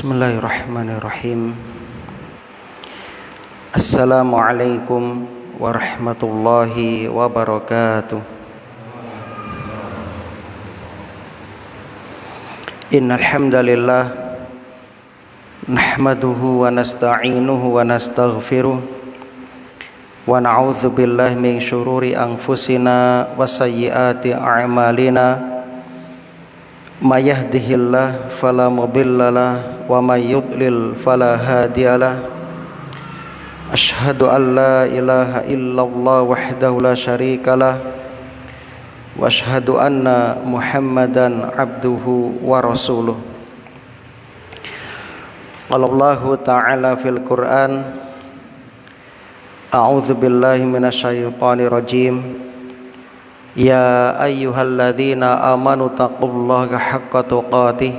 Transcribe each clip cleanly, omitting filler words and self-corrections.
Bismillahirrahmanirrahim. Assalamualaikum warahmatullahi wabarakatuh. Innal hamdalillah nahmaduhu wa nasta'inuhu wa nastaghfiruh wa na'udzu billahi min syururi anfusina wa sayyiati a'malina. May yahdihillahu fala mudhillalah wa may yudlil fala hadiyalah. Asyhadu an la ilaha illallah wahdahu la syarikalah wa asyhadu anna Muhammadan abduhu wa rasuluh. Qala Allahu ta'ala fil Qur'an, a'udzu billahi minasyaitonir rajim. Ya ayyuhalladzina amanu taqullaha haqqa tuqatih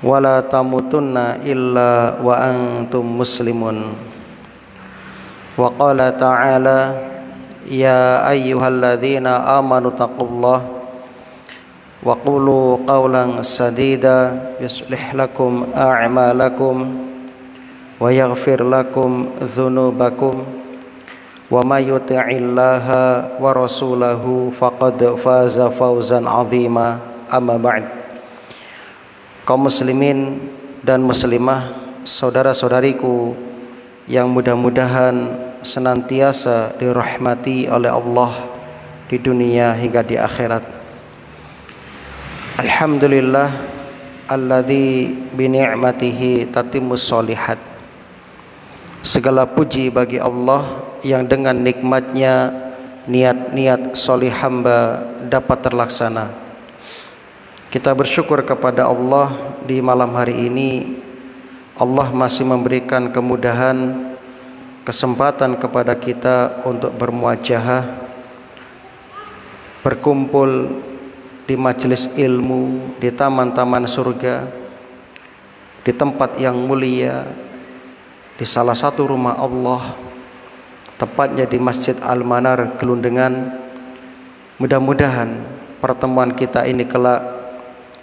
wa la tamutunna illa wa antum muslimun. Wa qala ta'ala ya ayyuhalladzina amanu taqullaha wa qulu qawlan sadida yuslih lakum a'malakum wa yaghfir lakum dhunubakum. Wa may yuti'illaha wa rasulahu faqad faza fawzan 'azima. Amma ba'd. Kaum muslimin dan muslimah, saudara-saudariku yang mudah-mudahan senantiasa dirahmati oleh Allah di dunia hingga di akhirat. Alhamdulillah alladzi bi ni'matihi tatimmus sholihat. Segala puji bagi Allah yang dengan nikmatnya niat-niat solih hamba dapat terlaksana. Kita bersyukur kepada Allah di malam hari ini. Allah masih memberikan kemudahan, kesempatan kepada kita untuk bermuajahah, berkumpul di majelis ilmu, di taman-taman surga, di tempat yang mulia, di salah satu rumah Allah, tepatnya di Masjid Al-Manar Gelundengan. Mudah-mudahan pertemuan kita ini kelak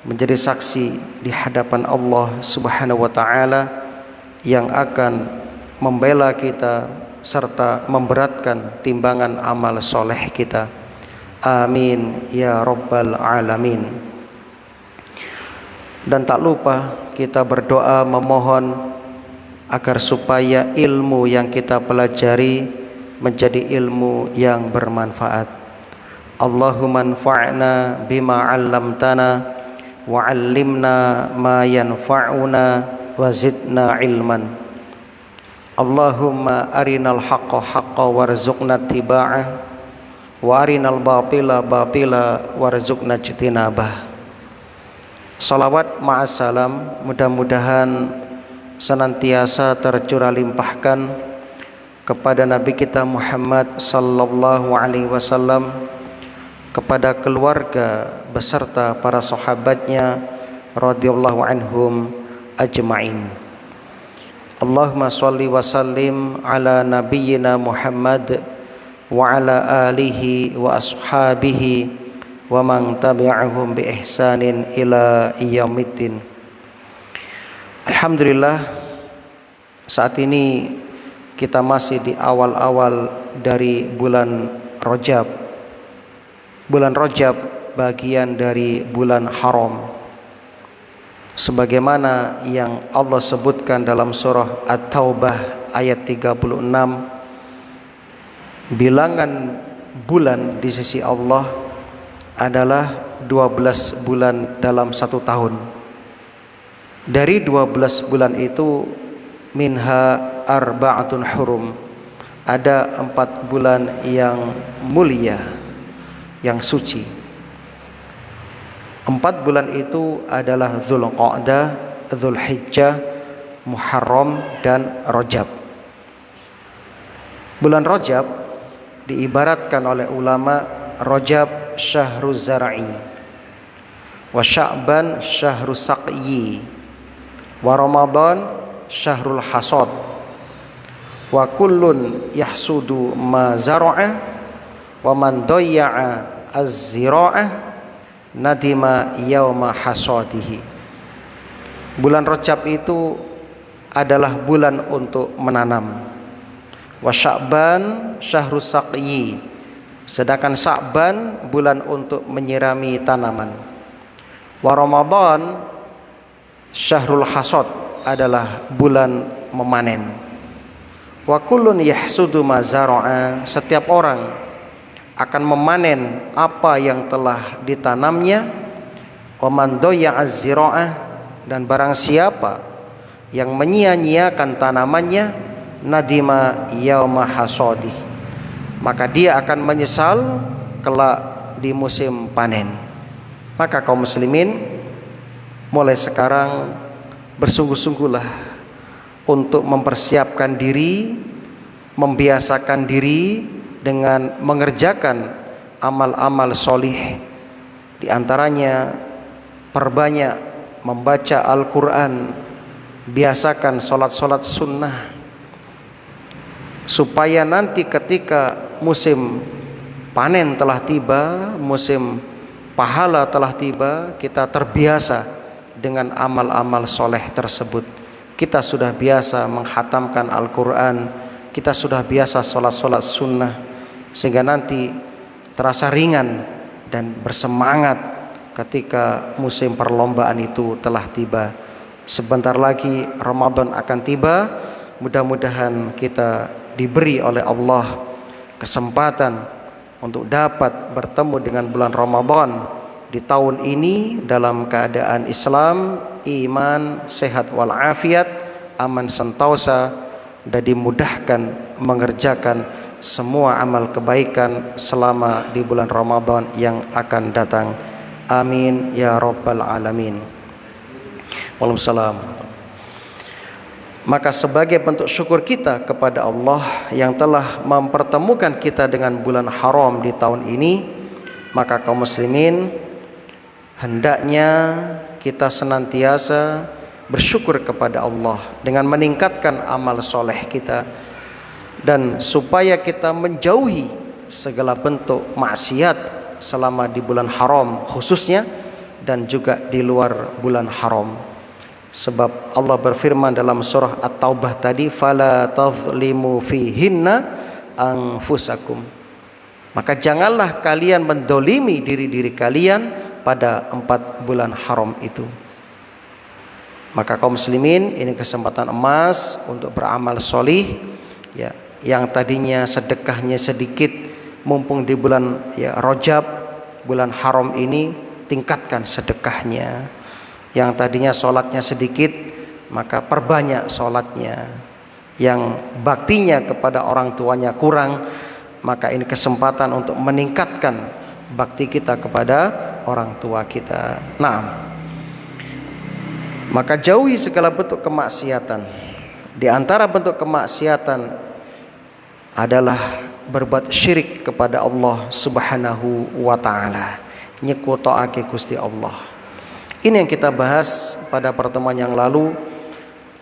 menjadi saksi di hadapan Allah Subhanahu wa taala yang akan membela kita serta memberatkan timbangan amal soleh kita. Amin ya rabbal alamin. Dan tak lupa kita berdoa memohon agar supaya ilmu yang kita pelajari menjadi ilmu yang bermanfaat. Allahumma anfa'na bima 'allamtana wa 'allimna ma yanfa'una wa zidna ilman. Allahumma arinal haqqa haqqan warzuqna ittiba'ah wa arinal batila batila warzuqna ijtinabah. Salawat ma'assalam mudah-mudahan senantiasa tercurah limpahkan kepada Nabi kita Muhammad sallallahu alaihi wasallam, kepada keluarga beserta para sahabatnya radhiyallahu anhum ajma'in. Allahumma shalli wa sallim ala nabiyyina Muhammad wa ala alihi wa ashabihi wa man tabi'ahum bi ihsanin ila yaumiddin. Alhamdulillah, saat ini kita masih di awal-awal dari bulan Rajab. Bulan Rajab bagian dari bulan haram, sebagaimana yang Allah sebutkan dalam surah At-Taubah ayat 36. Bilangan bulan di sisi Allah adalah 12 bulan dalam satu tahun. Dari 12 bulan itu minha arba'atun hurum, ada 4 bulan yang mulia, yang suci. 4 bulan itu adalah Dzulqa'dah, Dzulhijjah, Muharram dan Rajab. Bulan Rajab diibaratkan oleh ulama, Rajab syahruz zar'i wa Sya'ban syahrus saqyi wa Ramadan syahrul hasad wa kullun yahsudu ma zara'a wa man dayya'a az-zira'ah nadima yauma hasadihi. Bulan Rajab itu adalah bulan untuk menanam. Wa Sya'ban syahrus saqyi, sedangkan Sya'ban bulan untuk menyirami tanaman. Wa Ramadan syahrul hasad, adalah bulan memanen. Wa kullun yahsudu ma zara'a, setiap orang akan memanen apa yang telah ditanamnya. Wa man doya'az zira'ah, dan barang siapa yang menyia-nyiakan tanamannya, nadima yauma hasadi, maka dia akan menyesal kelak di musim panen. Maka kaum muslimin, mulai sekarang bersungguh-sungguhlah untuk mempersiapkan diri, membiasakan diri dengan mengerjakan amal-amal solih. Di antaranya perbanyak membaca Al-Quran, biasakan sholat-sholat sunnah, supaya nanti ketika musim panen telah tiba, musim pahala telah tiba, kita terbiasa dengan amal-amal soleh tersebut. Kita sudah biasa menghatamkan Al-Quran, kita sudah biasa sholat-sholat sunnah, sehingga nanti terasa ringan dan bersemangat ketika musim perlombaan itu telah tiba. Sebentar lagi Ramadan akan tiba. Mudah-mudahan kita diberi oleh Allah kesempatan untuk dapat bertemu dengan bulan Ramadan di tahun ini dalam keadaan Islam, iman, sehat walafiat, aman sentosa, dan dimudahkan mengerjakan semua amal kebaikan selama di bulan Ramadan yang akan datang. Amin ya rabbal alamin. Waalaikumsalam. Maka sebagai bentuk syukur kita kepada Allah yang telah mempertemukan kita dengan bulan haram di tahun ini, maka kaum muslimin hendaknya kita senantiasa bersyukur kepada Allah dengan meningkatkan amal soleh kita, dan supaya kita menjauhi segala bentuk maksiat selama di bulan haram khususnya, dan juga di luar bulan haram. Sebab Allah berfirman dalam surah At-Taubah tadi, fala tazlimu fihinna anfusakum, maka janganlah kalian mendolimi diri-diri kalian pada 4 bulan haram itu. Maka kaum muslimin, ini kesempatan emas untuk beramal solih ya, yang tadinya sedekahnya sedikit, mumpung di bulan Rajab, bulan haram ini, tingkatkan sedekahnya. Yang tadinya sholatnya sedikit, maka perbanyak sholatnya. Yang baktinya kepada orang tuanya kurang, maka ini kesempatan untuk meningkatkan bakti kita kepada orang tua kita. Nah, maka jauhi segala bentuk kemaksiatan. Di antara bentuk kemaksiatan adalah berbuat syirik kepada Allah Subhanahu wa ta'ala, nyekutoake Gusti Allah. Ini yang kita bahas pada pertemuan yang lalu,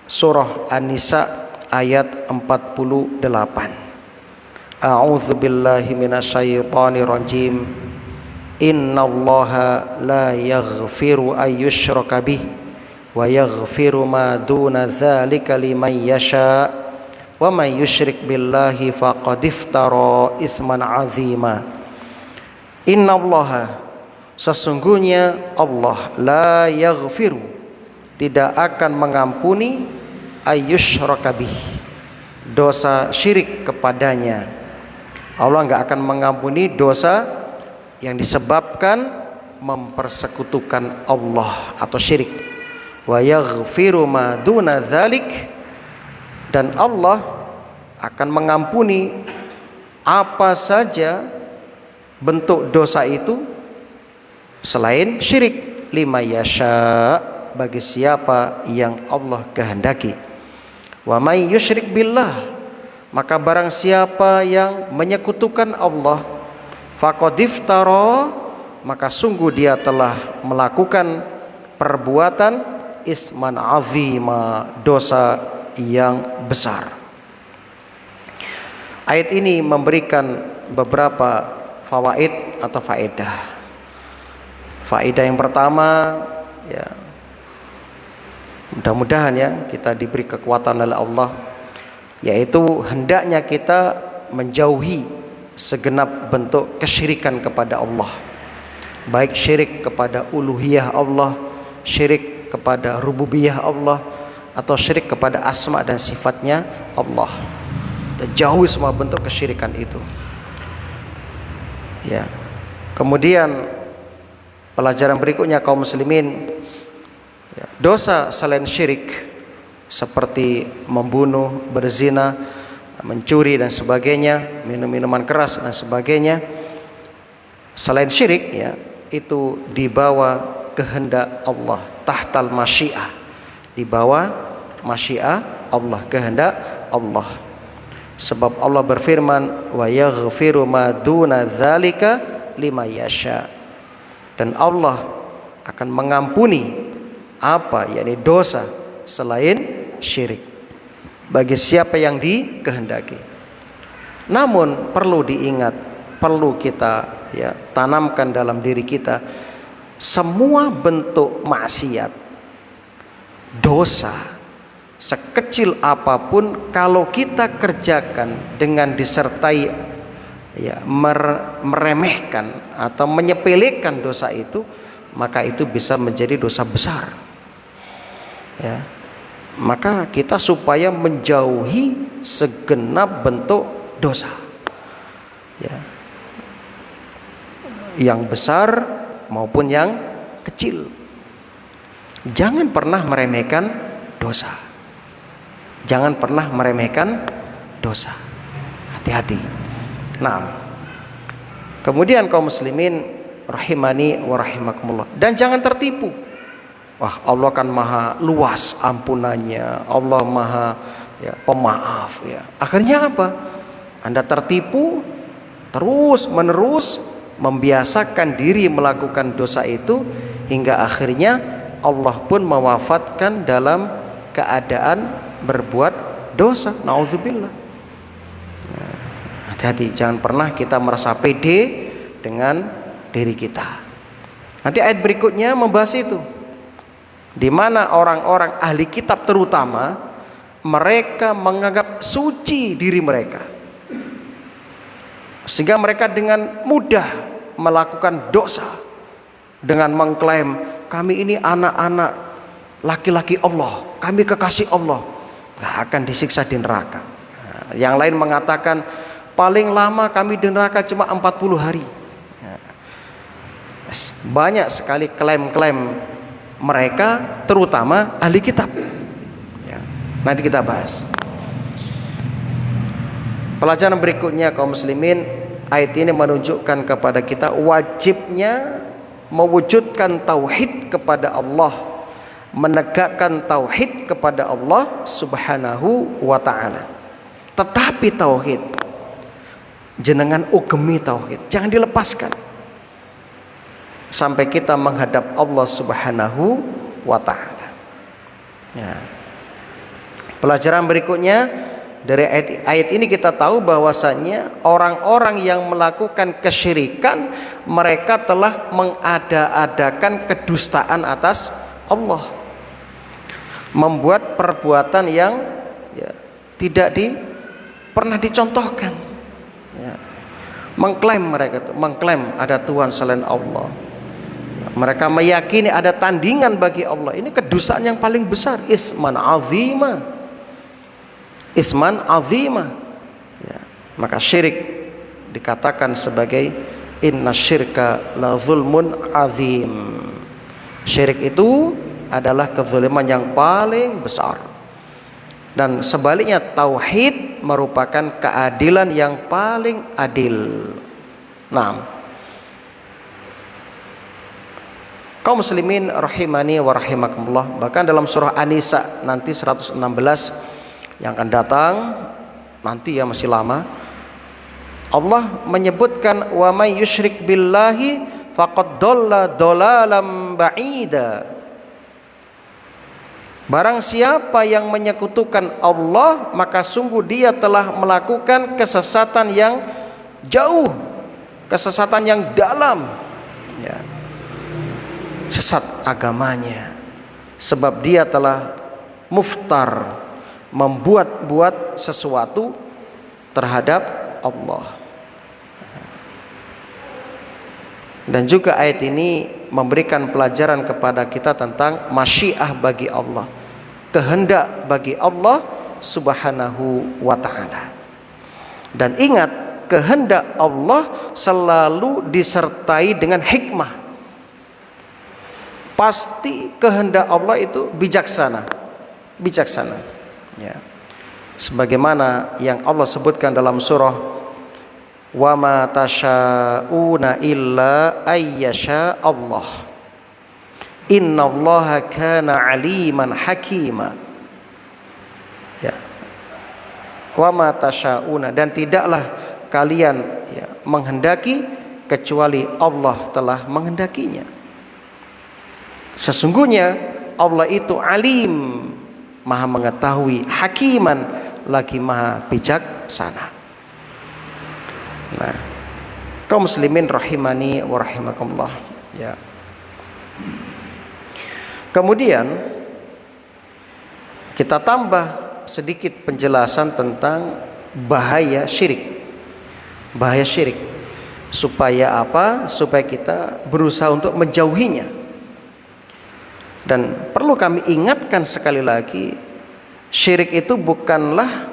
surah An-Nisa ayat 48. A'udzu billahi minasyaitonir rajim. Innallaha la yaghfiru ayyushraka bih wa yaghfiru ma duna dzalika liman yasha. Wa may yusyrik billahi faqad iftara isman azima. Innallaha, sesungguhnya Allah, la yaghfiru, tidak akan mengampuni, ayyushraka bih, dosa syirik kepadanya. Allah enggak akan mengampuni dosa yang disebabkan mempersekutukan Allah atau syirik. Wa yaghfiru ma duna dzalik, dan Allah akan mengampuni apa saja bentuk dosa itu selain syirik, lima yasha, bagi siapa yang Allah kehendaki. Wa may yusyrik billah, maka barang siapa yang menyekutukan Allah, faqad iftara, maka sungguh dia telah melakukan perbuatan isman azima, dosa yang besar. Ayat ini memberikan beberapa fawaid atau faedah. Faedah yang pertama, ya, Mudah-mudahan ya kita diberi kekuatan oleh Allah, yaitu hendaknya kita menjauhi segenap bentuk kesyirikan kepada Allah, baik syirik kepada uluhiyah Allah, syirik kepada rububiyah Allah, atau syirik kepada asma dan sifatnya Allah. Kita jauhi semua bentuk kesyirikan itu. Ya. Kemudian pelajaran berikutnya kaum muslimin, ya, dosa selain syirik seperti membunuh, berzina, mencuri dan sebagainya, minum minuman keras dan sebagainya, selain syirik ya, itu dibawa kehendak Allah, tahtal masyiah, dibawa masyiah Allah, kehendak Allah. Sebab Allah berfirman, wa yaghfiru ma duna dzalika liman yasha, dan Allah akan mengampuni apa, yakni dosa selain syirik bagi siapa yang dikehendaki. Namun perlu diingat, perlu kita ya tanamkan dalam diri kita, semua bentuk maksiat, dosa sekecil apapun, kalau kita kerjakan dengan disertai ya meremehkan atau menyepelekan dosa itu, maka itu bisa menjadi dosa besar. Ya. Maka kita supaya menjauhi segenap bentuk dosa. Ya. Yang besar maupun yang kecil. Jangan pernah meremehkan dosa. Jangan pernah meremehkan dosa. Hati-hati. Nah, kemudian kaum muslimin rahimani wa rahimakumullah, dan jangan tertipu. Wah, Allah kan maha luas ampunannya, Allah maha ya, pemaaf ya. Akhirnya apa? Anda tertipu, terus menerus membiasakan diri melakukan dosa itu, hingga akhirnya Allah pun mewafatkan dalam keadaan berbuat dosa. Nauzubillah. Nah, hati-hati, jangan pernah kita merasa pede dengan diri kita. Nanti ayat berikutnya membahas itu, di mana orang-orang ahli kitab terutama mereka menganggap suci diri mereka, sehingga mereka dengan mudah melakukan dosa dengan mengklaim, kami ini anak-anak laki-laki Allah, kami kekasih Allah, gak akan disiksa di neraka. Nah, yang lain mengatakan paling lama kami di neraka cuma 40 hari. Banyak sekali klaim-klaim mereka, terutama ahli kitab ya, nanti kita bahas. Pelajaran berikutnya kaum muslimin, ayat ini menunjukkan kepada kita wajibnya mewujudkan tauhid kepada Allah, menegakkan tauhid kepada Allah subhanahu wa ta'ala. Tetapi tauhid, jenengan ugemi tauhid, jangan dilepaskan sampai kita menghadap Allah subhanahu wa ta'ala ya. Pelajaran berikutnya dari ayat ini kita tahu bahwasanya orang-orang yang melakukan kesyirikan, mereka telah mengada-adakan kedustaan atas Allah, membuat perbuatan yang ya, tidak pernah dicontohkan ya. Mengklaim, mereka itu mengklaim ada Tuhan selain Allah, mereka meyakini ada tandingan bagi Allah. Ini kedustaan yang paling besar, isman azima, isman azima ya. Maka syirik dikatakan sebagai inna syirka la zulmun azim. Syirik itu adalah kezaliman yang paling besar. Dan sebaliknya tauhid merupakan keadilan yang paling adil. Nah, kaum muslimin rahimani wa rahimakumullah, bahkan dalam surah An-Nisa nanti 116 yang akan datang nanti ya, masih lama, Allah menyebutkan wa may yusyrik billahi faqad dhalla dhalalan ba'ida. Barang siapa yang menyekutukan Allah, maka sungguh dia telah melakukan kesesatan yang jauh, kesesatan yang dalam ya. Sesat agamanya, sebab dia telah muftar, membuat-buat sesuatu terhadap Allah. Dan juga ayat ini memberikan pelajaran kepada kita tentang masyiah bagi Allah, kehendak bagi Allah Subhanahu wa ta'ala. Dan ingat, kehendak Allah selalu disertai dengan hikmah. Pasti kehendak Allah itu bijaksana, ya. Sebagaimana yang Allah sebutkan dalam surah wa ma tasyauna illa ayyasha Allah innallaha kana aliman hakima, ya. Wa ma tasyauna, dan tidaklah kalian, ya, menghendaki kecuali Allah telah menghendakinya. Sesungguhnya Allah itu alim, maha mengetahui, hakiman, lagi maha bijaksana. Nah, kaum muslimin rahimani wa rahimakumullah, ya. Kemudian kita tambah sedikit penjelasan tentang bahaya syirik. Bahaya syirik. Supaya apa? Supaya kita berusaha untuk menjauhinya. Dan perlu kami ingatkan sekali lagi, syirik itu bukanlah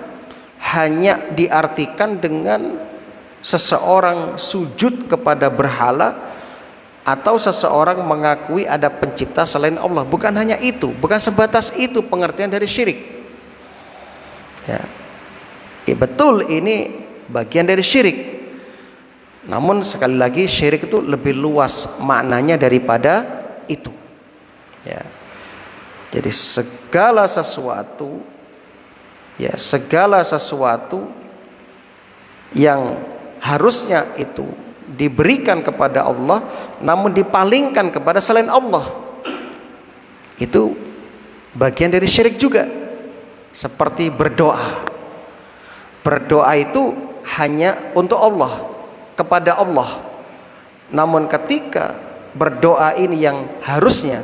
hanya diartikan dengan seseorang sujud kepada berhala atau seseorang mengakui ada pencipta selain Allah. Bukan hanya itu, bukan sebatas itu pengertian dari syirik, ya. Betul, ini bagian dari syirik. Namun sekali lagi, syirik itu lebih luas maknanya daripada itu, ya. Jadi segala sesuatu, ya, segala sesuatu yang harusnya itu diberikan kepada Allah namun dipalingkan kepada selain Allah, itu bagian dari syirik juga. Seperti berdoa. Berdoa itu hanya untuk Allah, kepada Allah. Namun ketika berdoa ini yang harusnya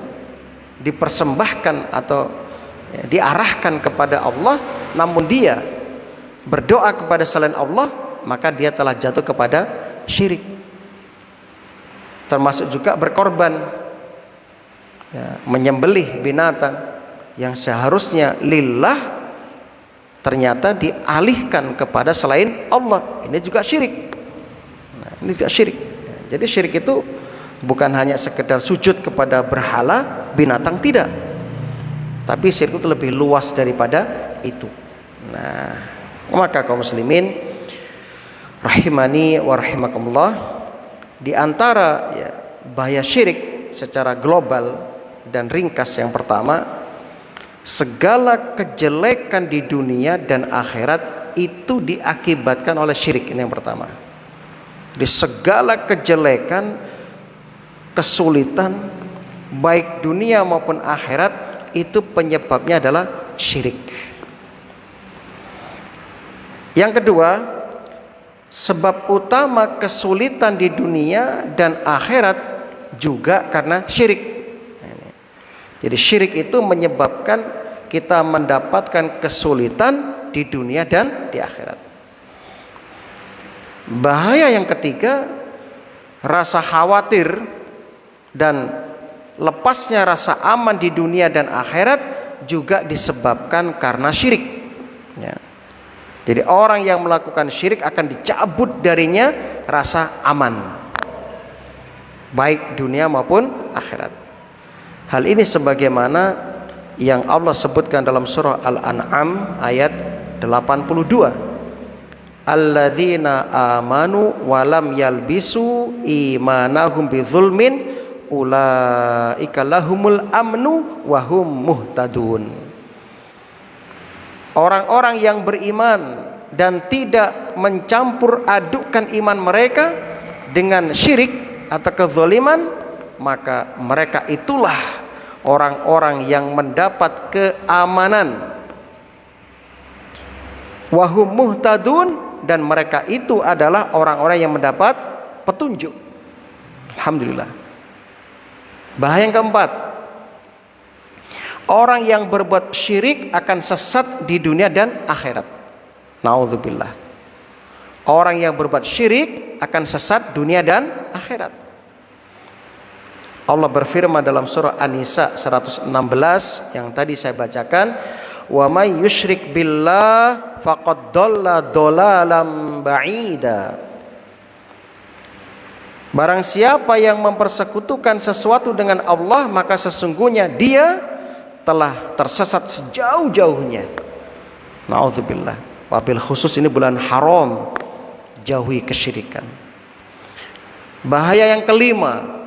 dipersembahkan atau, ya, diarahkan kepada Allah, namun dia berdoa kepada selain Allah, maka dia telah jatuh kepada syirik. Termasuk juga berkorban, ya, menyembelih binatang yang seharusnya lillah, ternyata dialihkan kepada selain Allah. Ini juga syirik. Nah, ini juga syirik. Jadi syirik itu bukan hanya sekedar sujud kepada berhala, binatang, tidak. Tapi syirik itu lebih luas daripada itu. Nah, maka kaum muslimin rahimani wa rahimakumullah, di antara, ya, bahaya syirik secara global dan ringkas, yang pertama, segala kejelekan di dunia dan akhirat itu diakibatkan oleh syirik. Ini yang pertama. Di segala kejelekan, kesulitan baik dunia maupun akhirat, itu penyebabnya adalah syirik. Yang kedua, sebab utama kesulitan di dunia dan akhirat juga karena syirik. Jadi syirik itu menyebabkan kita mendapatkan kesulitan di dunia dan di akhirat. Bahaya yang ketiga, rasa khawatir dan lepasnya rasa aman di dunia dan akhirat juga disebabkan karena syirik, ya. Jadi orang yang melakukan syirik akan dicabut darinya rasa aman, baik dunia maupun akhirat. Hal ini sebagaimana yang Allah sebutkan dalam surah Al-An'am ayat 82. Alladzina amanu walam yalbisu imanahum bidzulmin ulaika lahumul amnu wahum muhtadun. Orang-orang yang beriman dan tidak mencampur adukkan iman mereka dengan syirik atau kezaliman, maka mereka itulah orang-orang yang mendapat keamanan. Wahum muhtadun, dan mereka itu adalah orang-orang yang mendapat petunjuk. Alhamdulillah. Bahaya yang keempat, Orang yang berbuat syirik akan sesat di dunia dan akhirat. Naudzubillah. Orang yang berbuat syirik akan sesat dunia dan akhirat. Allah berfirman dalam surah An-Nisa 116 yang tadi saya bacakan, wa may yusyrik billah faqad dhalla dhalalan ba'ida. Barang siapa yang mempersekutukan sesuatu dengan Allah, maka sesungguhnya dia telah tersesat sejauh-jauhnya. Nauzubillah. Wabil khusus ini bulan haram, jauhi kesyirikan. Bahaya yang kelima,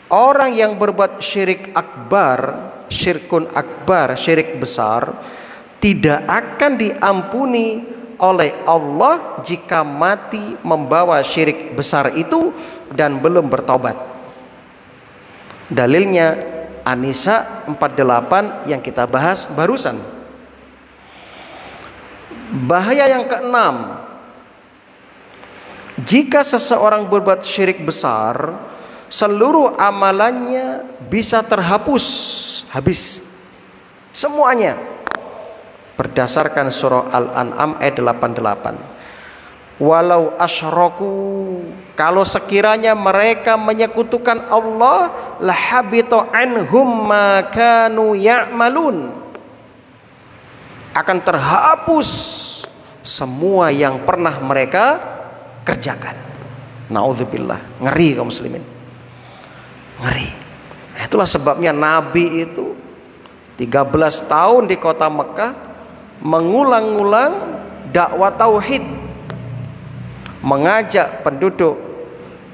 orang yang berbuat syirik akbar, syirkun akbar, syirik besar, tidak akan diampuni oleh Allah jika mati membawa syirik besar itu dan belum bertobat. Dalilnya An-Nisa 48 yang kita bahas barusan. Bahaya yang keenam, jika seseorang berbuat syirik besar, seluruh amalannya bisa terhapus habis semuanya, berdasarkan surah Al-An'am ayat 88. Walau asyraku, kalau sekiranya mereka menyekutukan Allah, lahabita anhum ma kanu ya'malun, akan terhapus semua yang pernah mereka kerjakan. Nauzubillah. Ngeri kaum muslimin, ngeri. Itulah sebabnya Nabi itu 13 tahun di kota Mekah mengulang-ulang dakwah tauhid, mengajak penduduk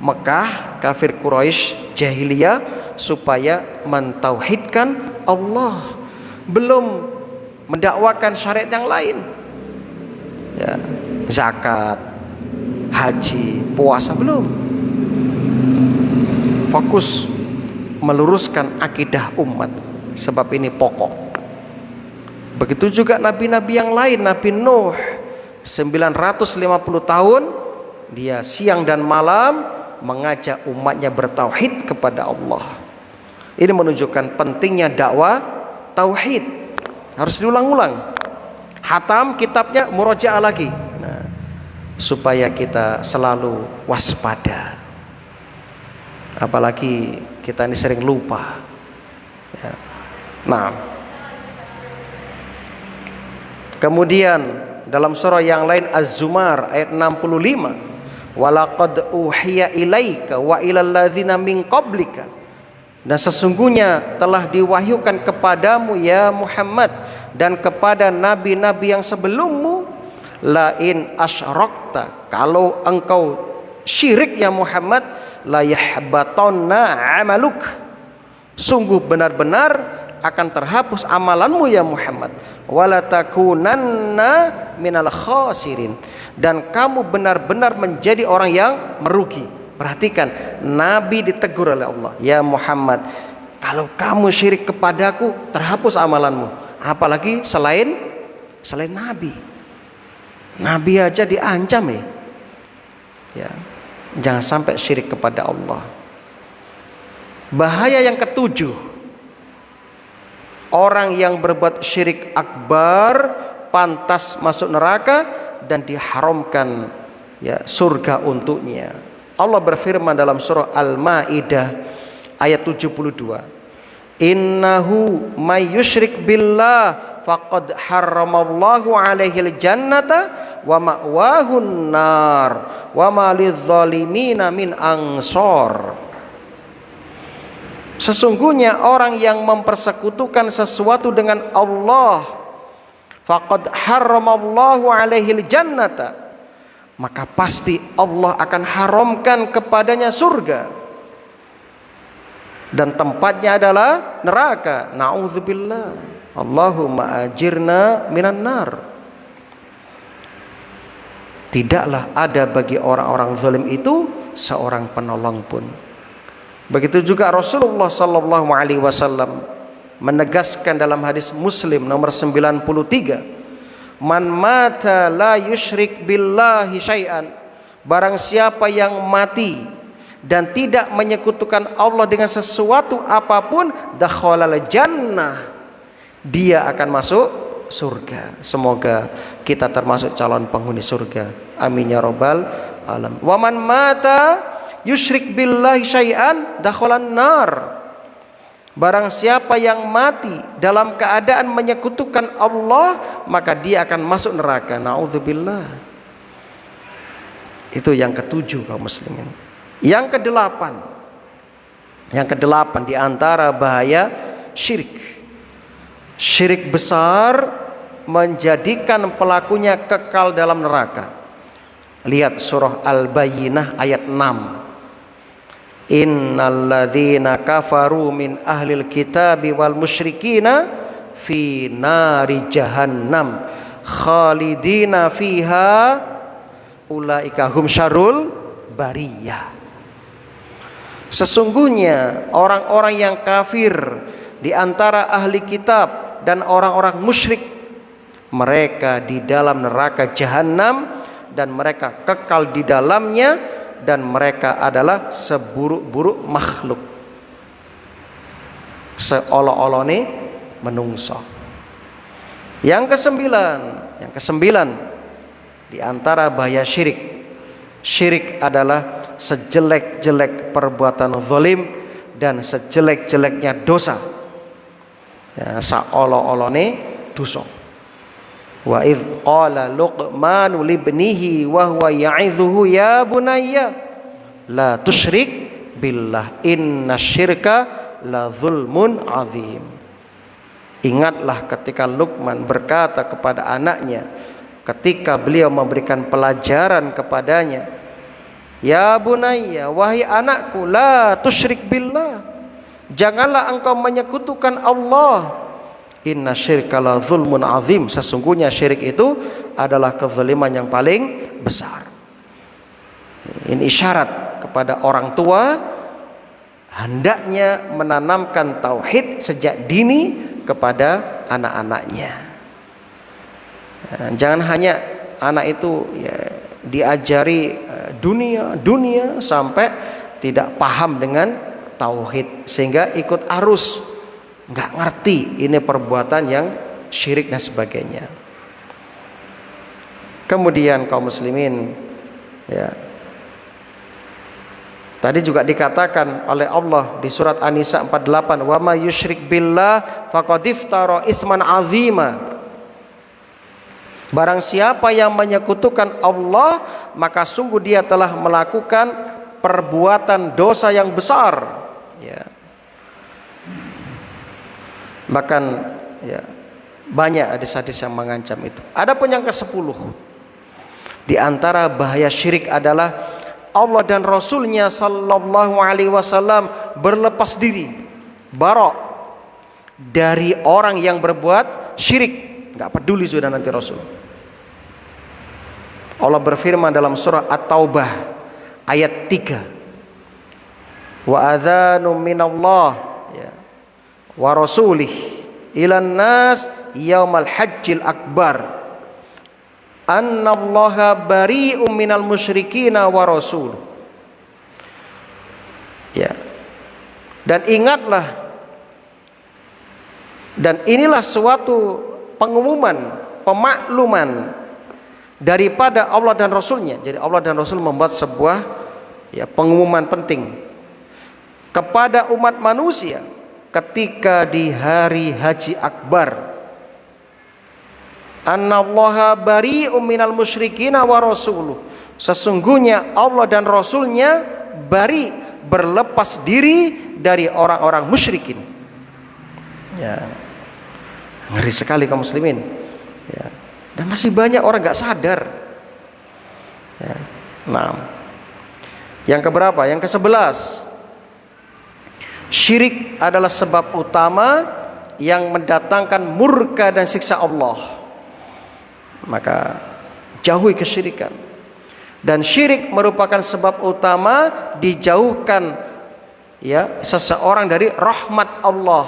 Mekah, kafir Quraisy, jahiliyah, supaya mentauhidkan Allah, belum mendakwakan syariat yang lain, ya, zakat, haji, puasa, belum. Fokus meluruskan akidah umat, sebab ini pokok. Begitu juga nabi-nabi yang lain. Nabi Nuh 950 tahun dia siang dan malam mengajak umatnya bertauhid kepada Allah. Ini menunjukkan pentingnya dakwah tauhid, harus diulang-ulang. Hatam kitabnya, murojaah lagi, supaya kita selalu waspada. Apalagi kita ini sering lupa, ya. Nah, kemudian dalam surah yang lain Az-Zumar ayat 65, walaqad uhiya ilaika wa ilal ladzina min qablika, dan sesungguhnya telah diwahyukan kepadamu ya Muhammad dan kepada nabi-nabi yang sebelummu, la in asyrakta, kalau engkau syirik ya Muhammad, la yahbatanna amaluk, sungguh benar-benar akan terhapus amalanmu ya Muhammad, wala takunanna minal khasirin, dan kamu benar-benar menjadi orang yang merugi. Perhatikan, Nabi ditegur oleh Allah, ya Muhammad, kalau kamu syirik kepadaku terhapus amalanmu, apalagi selain Nabi. Nabi aja diancam, ya. Jangan sampai syirik kepada Allah. Bahaya yang ketujuh, orang yang berbuat syirik akbar pantas masuk neraka dan diharamkan, ya, surga untuknya. Allah berfirman dalam surah Al-Maidah ayat 72, innahu may yusyrik billah faqad harramallahu alaihil jannata wa ma'wahun nar wa ma lidzalimina min ansor. Sesungguhnya orang yang mempersekutukan sesuatu dengan Allah, faqad harramallahu alaihil jannata, maka pasti Allah akan haramkan kepadanya surga, dan tempatnya adalah neraka. Na'udzubillah. Allahumma ajirna minan nar. Tidaklah ada bagi orang-orang zalim itu seorang penolong pun. Begitu juga Rasulullah sallallahu alaihi wasallam menegaskan dalam hadis Muslim nomor 93, man mata la yusyrik billahi syai'an, barang siapa yang mati dan tidak menyekutukan Allah dengan sesuatu apapun, dakhalal jannah, dia akan masuk surga. Semoga kita termasuk calon penghuni surga. Amin ya rabbal alamin. Wa man mata yusyrik billahi syai'an dakhalan nar. Barang siapa yang mati dalam keadaan menyekutukan Allah, maka dia akan masuk neraka. Nauzubillah. Itu yang ketujuh kaum muslimin. Yang kedelapan di antara bahaya syirik. Syirik besar menjadikan pelakunya kekal dalam neraka. Lihat surah Al-Bayyinah ayat 6. Innalladzina kafaru min ahlil kitabi wal musyrikina fi nari jahannam khalidina fiha ulaika hum syarrul bariyah. Sesungguhnya orang-orang yang kafir di antara ahli kitab dan orang-orang musyrik, mereka di dalam neraka jahanam dan mereka kekal di dalamnya, dan mereka adalah seburuk-buruk makhluk, seolah-olah menungso. Yang kesembilan di antara bahaya syirik. Syirik adalah sejelek-jelek perbuatan zalim dan sejelek-jeleknya dosa. Ya, seolah-olah dosa. Wa idz qala Luqmanu libnihi wa huwa ya'idhuhu ya bunayya la tusyrik billah innasyirka la zulmun azim. Ingatlah ketika Luqman berkata kepada anaknya ketika beliau memberikan pelajaran kepadanya, ya bunayya, wahai anakku, la tusyrik billah, janganlah engkau menyekutukan Allah. Inna syirka la zulmun azim, sesungguhnya syirik itu adalah kezaliman yang paling besar. Ini isyarat kepada orang tua hendaknya menanamkan tauhid sejak dini kepada anak-anaknya. Jangan hanya anak itu ya, diajari dunia sampai tidak paham dengan tauhid sehingga ikut arus, nggak ngerti ini perbuatan yang syirik dan sebagainya. Kemudian kaum muslimin, ya, tadi juga dikatakan oleh Allah di surat An-Nisa 48, wa may yusyrik billah faqad iftara isman azima. Barang siapa yang menyekutukan Allah, maka sungguh dia telah melakukan perbuatan dosa yang besar. Ya. Bahkan ya, banyak hadis-hadis yang mengancam itu. Adapun yang ke-10 di antara bahaya syirik adalah Allah dan Rasulnya Sallallahu Alaihi Wasallam berlepas diri, barok dari orang yang berbuat syirik. Nggak peduli sudah nanti Rasul. Allah berfirman dalam surah At-Taubah ayat 3. Wa adzanu minallah ya, wa rasulih ilan nas yaumal hajjil akbar annallaha bari'um minal musyrikina wa rasul. Ya. Dan ingatlah, dan inilah suatu pengumuman, pemakluman daripada Allah dan Rasulnya. Jadi Allah dan Rasul membuat sebuah ya, pengumuman penting kepada umat manusia ketika di hari haji akbar. Annallaha bari'um minal musyrikina wa rasuluh. Sesungguhnya Allah dan Rasulnya bari, berlepas diri dari orang-orang musyrikin. Ya, ngeri sekali kaum muslimin. Ya. Dan masih banyak orang nggak sadar. Ya. Nah, yang keberapa? Yang ke-11. Syirik adalah sebab utama yang mendatangkan murka dan siksa Allah. Maka jauhi kesyirikan. Dan syirik merupakan sebab utama dijauhkan ya seseorang dari rahmat Allah.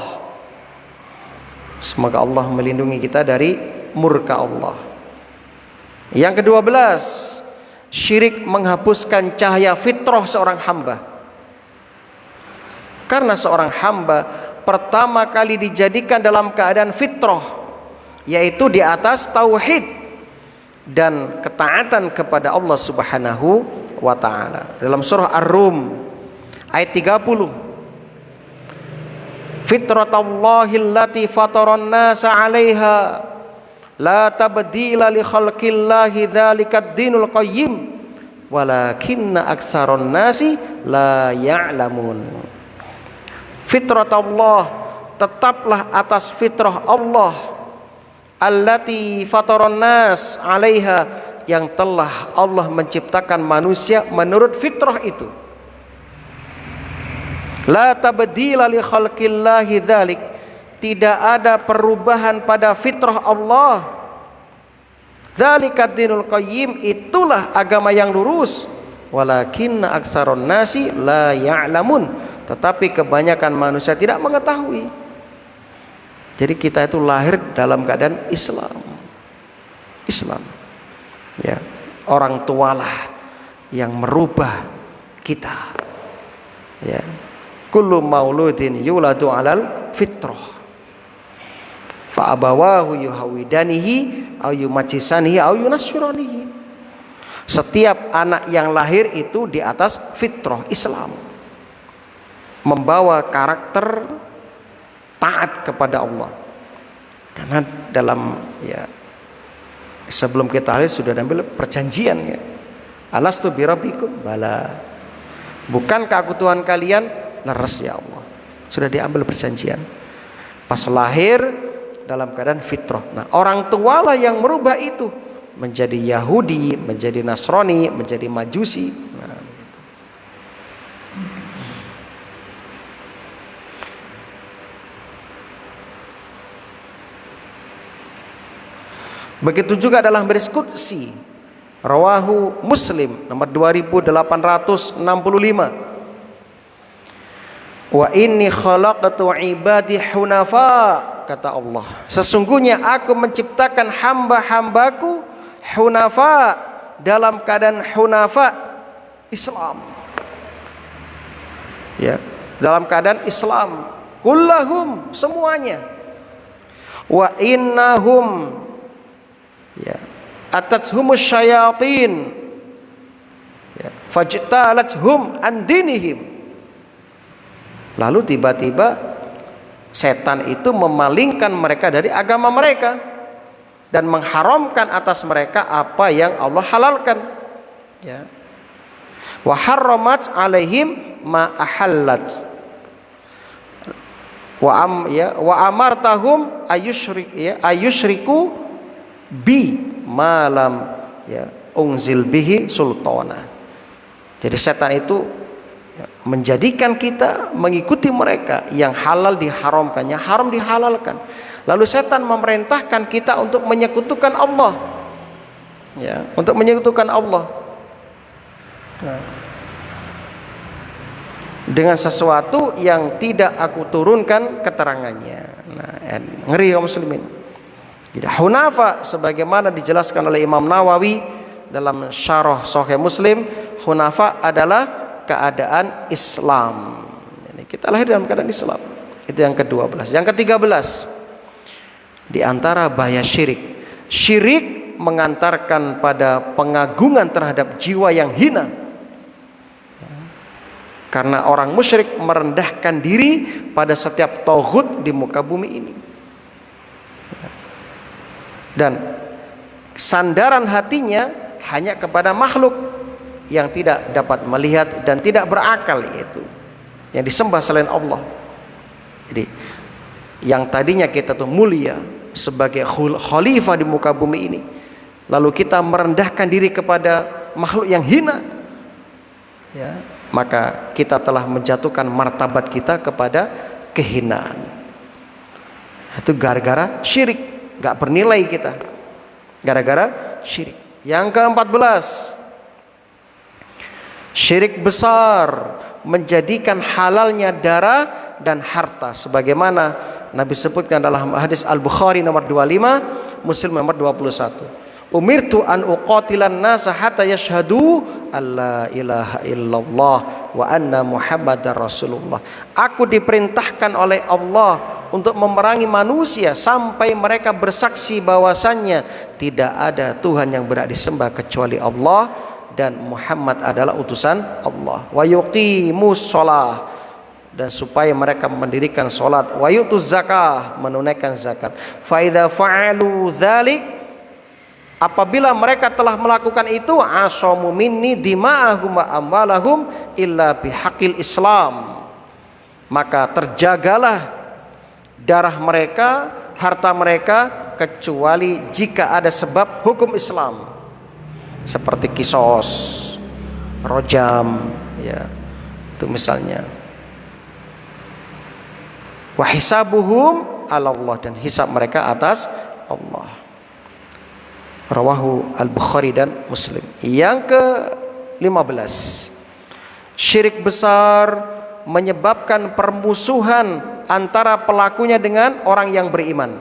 Semoga Allah melindungi kita dari murka Allah. Yang ke-12, syirik menghapuskan cahaya fitrah seorang hamba. Karena seorang hamba pertama kali dijadikan dalam keadaan fitrah, yaitu di atas tauhid dan ketaatan kepada Allah Subhanahu wa taala. Dalam surah Ar-Rum ayat 30, fitratallahi allati fataran nasa 'alaiha la tabdila li khalqillahi dzalikad dinul qayyim walakinna aktsaron nasi la ya'lamun. Fitratullah, tetaplah atas fitrah Allah, allati fataran nas 'alaiha, yang telah Allah menciptakan manusia menurut fitrah itu. La tabdila li khalqillahi dzalik, tidak ada perubahan pada fitrah Allah. Dzalikad dinul qayyim, itulah agama yang lurus. Walakinna aktsaron nasi la ya'lamun, tetapi kebanyakan manusia tidak mengetahui. Jadi kita itu lahir dalam keadaan Islam. Ya, orang tualah yang merubah kita. Ya. Kullu mauludin yuladu 'alal fitrah. Fa abawahu yuhawidanihi aw yumajjisanihi aw yunassiranihi. Setiap anak yang lahir itu di atas fitrah Islam, membawa karakter taat kepada Allah. Karena dalam sebelum kita lahir sudah ambil perjanjian ya. Alastu birabbikum, bala. Bukankah aku Tuhan kalian? Leres ya Allah. Sudah diambil perjanjian. Pas lahir dalam keadaan fitrah. Nah, orang tua lah yang merubah itu menjadi Yahudi, menjadi Nasrani, menjadi Majusi. Nah, begitu juga dalam hadis qudsi rawahu Muslim nomor 2865. Wa inni khalaqtu ibadi hunafa, kata Allah, sesungguhnya aku menciptakan hamba-hambaku hunafa, dalam keadaan hunafa, Islam. Ya, dalam keadaan Islam, kullahum, semuanya. Wa innahum atatshumus syayatin fajtalathum an dinihim. Lalu tiba-tiba setan itu memalingkan mereka dari agama mereka dan mengharamkan atas mereka apa yang Allah halalkan. Ya. Wa harramat alaihim ma ahallat. Wa amartahum ayushriku bi malam unzil bihi sultana. Jadi setan itu menjadikan kita mengikuti mereka, yang halal diharamkan, yang haram dihalalkan. Lalu setan memerintahkan kita untuk menyekutukan Allah, ya, untuk menyekutukan Allah dengan sesuatu yang tidak aku turunkan keterangannya. Nah, ngeri kaum muslimin. Jadi hunafa sebagaimana dijelaskan oleh Imam Nawawi dalam syarah Sahih Muslim, hunafa adalah keadaan Islam. Jadi kita lahir dalam keadaan Islam. Itu yang ke-12. Yang ke-13, di antara bahaya syirik. Syirik mengantarkan pada pengagungan terhadap jiwa yang hina. Karena orang musyrik merendahkan diri pada setiap tauhid di muka bumi ini. Dan sandaran hatinya hanya kepada makhluk yang tidak dapat melihat dan tidak berakal, yaitu yang disembah selain Allah. Jadi yang tadinya kita tuh mulia sebagai khalifah di muka bumi ini, lalu kita merendahkan diri kepada makhluk yang hina, ya, maka kita telah menjatuhkan martabat kita kepada kehinaan. Itu gara-gara syirik, gak bernilai kita, gara-gara syirik. Yang ke-14, syirik besar menjadikan halalnya darah dan harta, sebagaimana Nabi sebutkan dalam hadis Al-Bukhari nomor 25, Muslim nomor 21. Umirtu an uqatilan nasa hatta yashhadu alla ilaha illallah wa anna Muhammadar Rasulullah. Aku diperintahkan oleh Allah untuk memerangi manusia sampai mereka bersaksi bahwasannya tidak ada Tuhan yang berhak disembah kecuali Allah dan Muhammad adalah utusan Allah. Wa yuqimus shalah, dan supaya mereka mendirikan salat, wa yutuz zakah, menunaikan zakat. Fa idza fa'alu dzalik, apabila mereka telah melakukan itu, asamu minni dima'ahum wa amwalahum illa bihaqqil Islam, maka terjagalah darah mereka, harta mereka, kecuali jika ada sebab hukum Islam, seperti kisos, rojam, ya, itu misalnya. Wa hisabuhum 'ala Allah, dan hisab mereka atas Allah. Rawahu Al-Bukhari dan Muslim. Yang ke-15, syirik besar menyebabkan permusuhan antara pelakunya dengan orang yang beriman.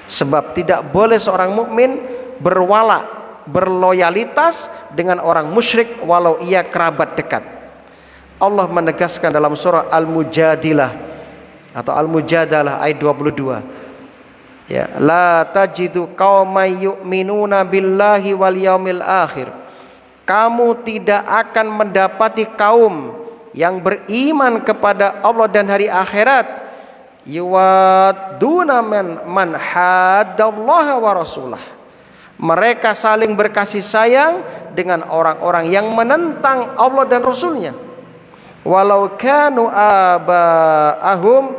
Sebab tidak boleh seorang mukmin berwala, berloyalitas dengan orang musyrik walau ia kerabat dekat. Allah menegaskan dalam surah Al-Mujadilah atau Al-Mujadalah ayat 22. Ya, la tajidu qauman yu'minuna billahi wal yaumil akhir. Kamu tidak akan mendapati kaum yang beriman kepada Allah dan hari akhirat, yuwadduna man haddallaha wa rasulah. Mereka saling berkasih sayang dengan orang-orang yang menentang Allah dan Rasulnya. Walau kanu aba'ahum,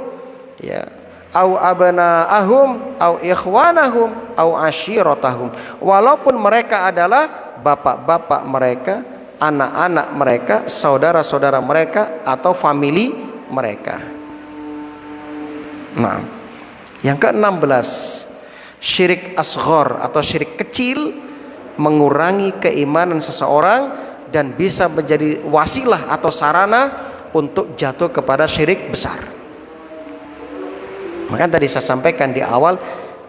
ya, au abna'ahum, au ikhwanahum, au ashiratahum. Walaupun mereka adalah bapak-bapak mereka, anak-anak mereka, saudara-saudara mereka, atau famili mereka. Nah, yang ke-16, syirik asghar atau syirik kecil mengurangi keimanan seseorang dan bisa menjadi wasilah atau sarana untuk jatuh kepada syirik besar. Maka tadi saya sampaikan di awal,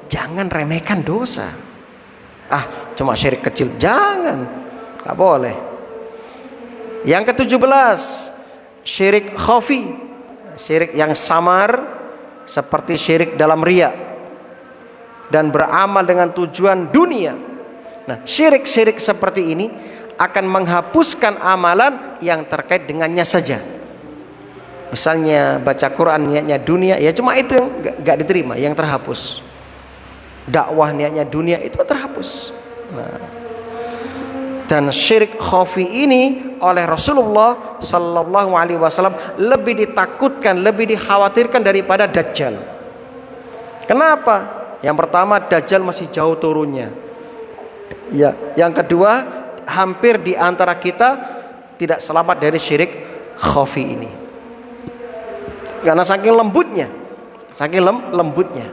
jangan remehkan dosa. Cuma syirik kecil, jangan, gak boleh. Yang ke-17, syirik khafi, syirik yang samar, seperti syirik dalam riya dan beramal dengan tujuan dunia. Nah, syirik-syirik seperti ini akan menghapuskan amalan yang terkait dengannya saja. Misalnya baca Quran niatnya dunia, ya cuma itu yang gak diterima, yang terhapus. Dakwah niatnya dunia, itu terhapus. Nah, dan syirik khafi ini oleh Rasulullah Sallallahu Alaihi Wasallam lebih ditakutkan, lebih dikhawatirkan daripada Dajjal. Kenapa? Yang pertama, Dajjal masih jauh turunnya. Ya, yang kedua, hampir di antara kita tidak selamat dari syirik khafi ini. Karena saking lembutnya, lembutnya.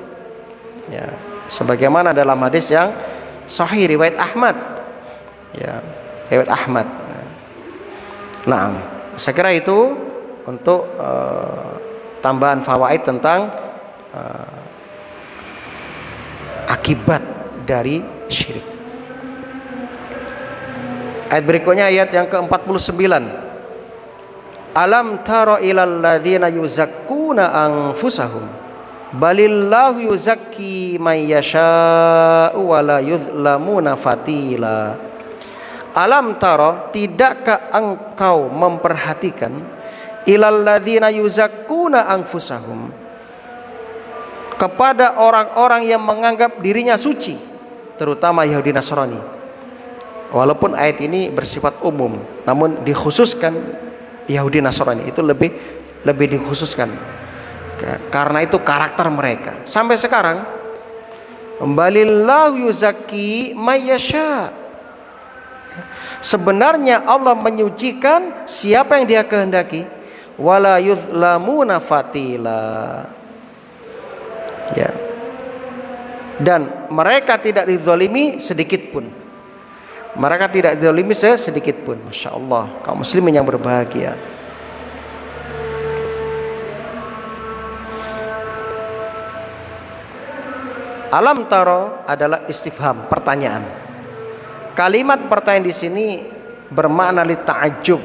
Ya, sebagaimana dalam hadis yang sahih riwayat Ahmad. Ya, riwayat Ahmad. Nah, saya kira itu untuk tambahan fawaid tentang akibat dari syirik. Ayat berikutnya, ayat yang ke-49. Alam tara ilal ladzina yuzakkuna anfusahum balillahu yuzakki man yasha'u wa la yuzlamuna fatila. Alam tara, tidakkah engkau memperhatikan ilal ladzina yuzakkuna anfusahum, kepada orang-orang yang menganggap dirinya suci, terutama Yahudi Nasrani. Walaupun ayat ini bersifat umum, namun dikhususkan Yahudi Nasrani itu lebih dikhususkan, karena itu karakter mereka. Sampai sekarang, balillahu yuzakki may yasha. Sebenarnya Allah menyucikan siapa yang Dia kehendaki, wala yuzlamuna fatila. Ya. Dan mereka tidak dizalimi sedikit pun. Mereka tidak dizalimi sedikit pun. Masya Allah, kaum muslimin yang berbahagia. Alam taro adalah istifham, pertanyaan. Kalimat pertanyaan di sini bermakna li ta'ajjub,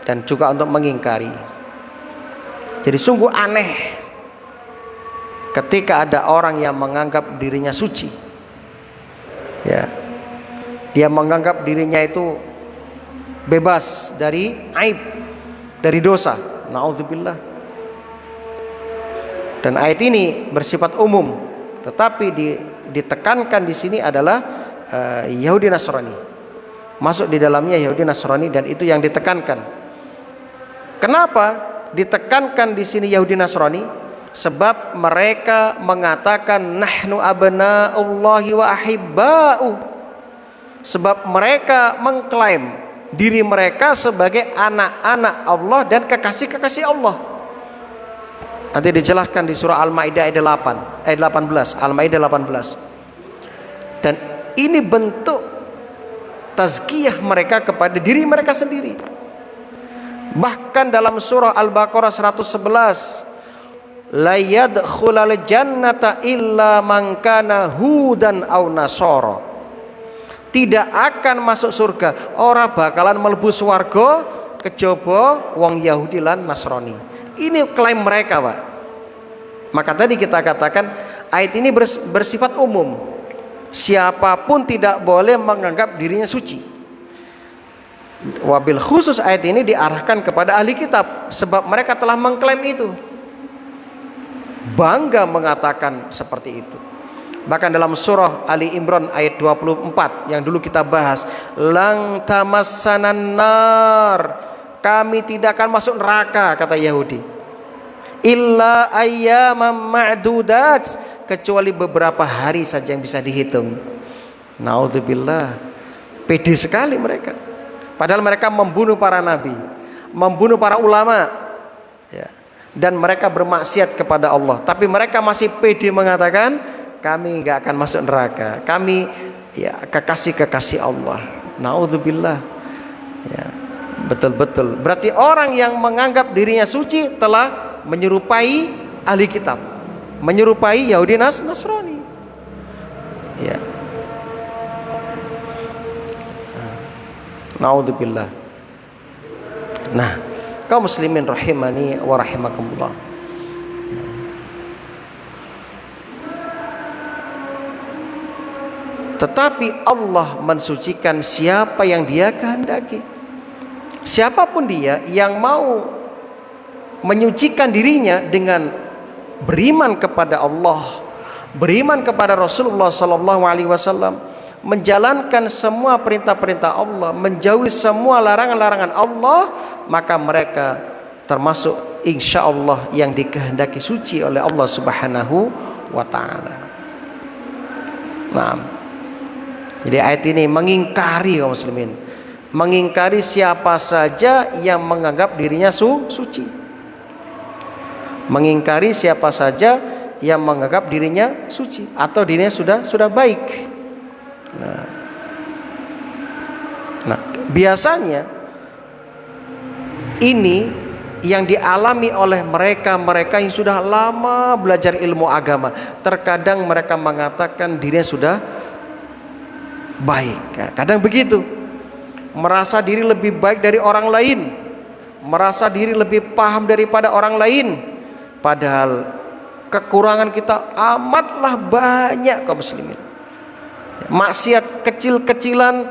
dan juga untuk mengingkari. Jadi sungguh aneh ketika ada orang yang menganggap dirinya suci, ya, dia menganggap dirinya itu bebas dari aib, dari dosa. Na'udzubillah. Dan ayat ini bersifat umum, tetapi ditekankan di sini adalah Yahudi Nasrani. Masuk di dalamnya Yahudi Nasrani, dan itu yang ditekankan. Kenapa ditekankan di sini Yahudi Nasrani? Sebab mereka mengatakan nahnu abna'ullahi wa ahibba'u. Sebab mereka mengklaim diri mereka sebagai anak-anak Allah dan kekasih-kekasih Allah. Nanti dijelaskan di surah Al-Maidah ayat 18, Al-Maidah 18. Dan ini bentuk tazkiyah mereka kepada diri mereka sendiri. Bahkan dalam surah Al-Baqarah 111, la yadkhulul jannata illa man kana hudan aw nasara. Tidak akan masuk surga, ora bakalan mlebu swarga kejaba wong Yahudi lan Nasrani. Ini klaim mereka, Pak. Maka tadi kita katakan ayat ini bersifat umum. Siapapun tidak boleh menganggap dirinya suci. Wabil khusus ayat ini diarahkan kepada ahli kitab, sebab mereka telah mengklaim itu, bangga mengatakan seperti itu. Bahkan dalam surah Ali Imran ayat 24 yang dulu kita bahas, lang tamassanan nar, kami tidak akan masuk neraka, kata Yahudi, illa ayyamam ma'dudat, kecuali beberapa hari saja yang bisa dihitung. Naudzubillah. Pede sekali mereka. Padahal mereka membunuh para nabi, membunuh para ulama, ya, dan mereka bermaksiat kepada Allah. Tapi mereka masih pede mengatakan kami gak akan masuk neraka, kami ya kekasih-kekasih Allah. Naudzubillah. Ya, betul-betul. Berarti orang yang menganggap dirinya suci telah menyerupai ahli kitab, menyerupai Yahudi Nasrani. Ya. Naudzubillah. Nah, kaum muslimin rahimani wa rahimakumullah. Tetapi Allah mensucikan siapa yang Dia kehendaki. Siapapun dia yang mau menyucikan dirinya dengan beriman kepada Allah, beriman kepada Rasulullah sallallahu alaihi wasallam, menjalankan semua perintah-perintah Allah, menjauhi semua larangan-larangan Allah, maka mereka termasuk insyaallah yang dikehendaki suci oleh Allah Subhanahu wa taala. Nah, jadi ayat ini mengingkari kaum muslimin, mengingkari siapa saja yang menganggap dirinya suci, mengingkari siapa saja yang menganggap dirinya suci atau dirinya sudah baik. Nah, biasanya ini yang dialami oleh mereka yang sudah lama belajar ilmu agama. Terkadang mereka mengatakan dirinya sudah baik. Kadang begitu, merasa diri lebih baik dari orang lain, merasa diri lebih paham daripada orang lain. Padahal kekurangan kita amatlah banyak kaum muslimin. Maksiat kecil-kecilan,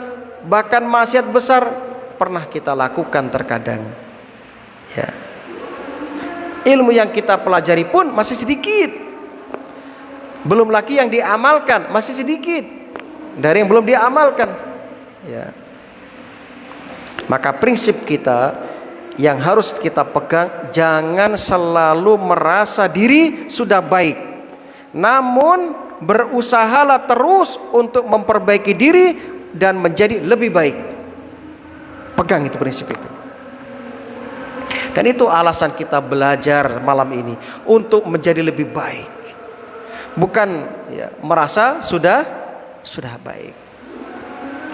bahkan maksiat besar pernah kita lakukan terkadang. Ya. Ilmu yang kita pelajari pun masih sedikit. Belum lagi yang diamalkan masih sedikit dari yang belum diamalkan. Ya. Maka prinsip kita yang harus kita pegang, jangan selalu merasa diri sudah baik, namun berusahalah terus untuk memperbaiki diri dan menjadi lebih baik. Pegang itu prinsip itu. Dan itu alasan kita belajar malam ini, untuk menjadi lebih baik. Bukan ya, merasa sudah baik.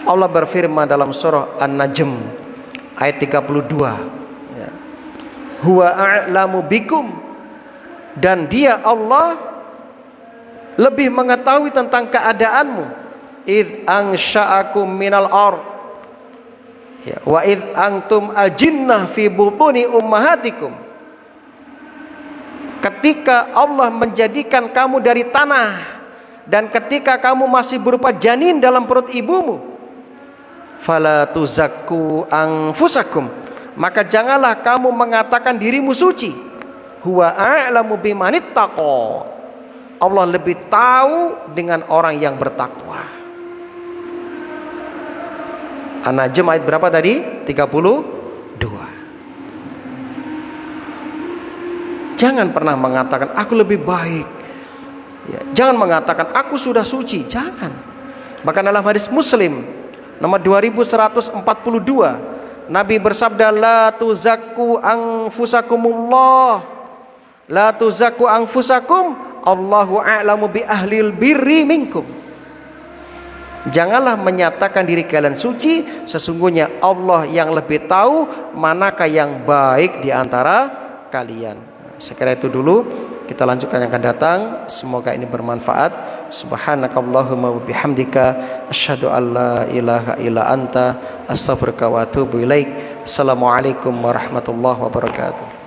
Allah berfirman dalam surah An-Najm ayat 32, ya, huwa a'lamu bikum, dan Dia Allah lebih mengetahui tentang keadaanmu. id ansha'akum minal ard ya, wa id antum ajinnah fi butuni ummahatikum. Ketika Allah menjadikan kamu dari tanah dan ketika kamu masih berupa janin dalam perut ibumu, fala tuzakku anfusakum, maka janganlah kamu mengatakan dirimu suci. Huwa a'lamu bimanittaqa, Allah lebih tahu dengan orang yang bertakwa. An-Najm ayat berapa tadi? 32. Jangan pernah mengatakan aku lebih baik ya, jangan mengatakan aku sudah suci, jangan. Bahkan dalam hadis Muslim nomor 2142, Nabi bersabda, la tuzakku anfusakumullah, la tuzakku anfusakum, Allahu a'lamu bi ahlil birri minkum. Janganlah menyatakan diri kalian suci, sesungguhnya Allah yang lebih tahu manakah yang baik di antara kalian. Sekira itu dulu, kita lanjutkan yang akan datang. Semoga ini bermanfaat. Subhanakallahumma wa bihamdika asyhadu an la ilaha illa anta astaghfiruka wa atubu ilaik. Assalamualaikum warahmatullahi wabarakatuh.